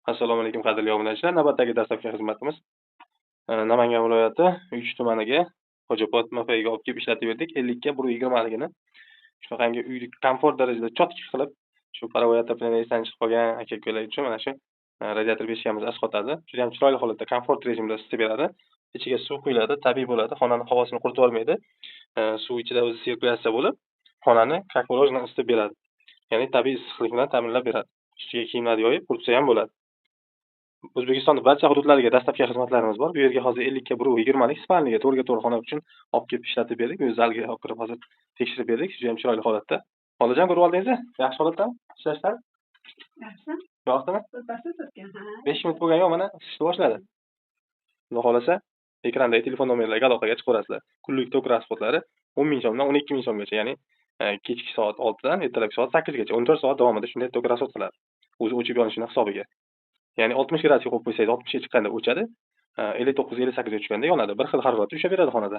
Assalomu alaykum qadrli obunachilar. Navbatdagi dastlabki xizmatimiz Namangan viloyati Uychi tumaniga Xo'jobod MFIga olib kelib ishlatib berdik. 50 ga 120 ligini shunaqangi uyni komfort darajada chotki qilib, shu parovoy отопление esdan chiqib qolgan aka-ukalar uchun mana shu radiator beshigimiz asqotadi. Juda ham chiroyli holatda komfort rejimda isitib beradi. Ichiga suv quyiladi, tabiiy bo'ladi. Xonani havosini quritib olmaydi. Suv ichida o'zi sirkulyatsiya bo'lib, xonani как положено isitib beradi. Ya'ni tabiiy issiqlik bilan ta'minlab beradi. Ustiga kiyimlarni yoyib quritsa ham bo'ladi. O'zbekistonning barcha hududlariga dastlabki xizmatlarimiz bor. Bu yerga hozir 50 ga 120 lik spalniga to'rga-to'g'ri xona uchun olib kelib ishlatib berdik. O'z zalga olib kirib hozir tekshirib berdik. Juda ham chiroyli holatda. Xolajon, ko'rib oldingizmi? Yaxshi holatdami? Ishlashdami? Yaxshi. Yoqdimi? Birpasda turgan, ha. 5 minut bo'lgan yo'q, mana isishni boshladi. Xudo xolasa, ekrandagi telefon nomerlariga aloqaga chiqib ko'rasizlar. Kunlik tok rasxodlari 10 ming so'mdan 12 ming so'mgacha, ya'ni kechki soat 6 dan ertalabki soat 8 gacha 14 soat davomida shunday tok rasxod qiladi. O'zi o'chib yonishining hisobiga. Ya'ni 60 gradusga qo'yib qo'ysangiz 60 ga chiqqanda o'chadi, 59-58 ga tushganda yonadi. Bir xil haroratda ushaveradi xonada.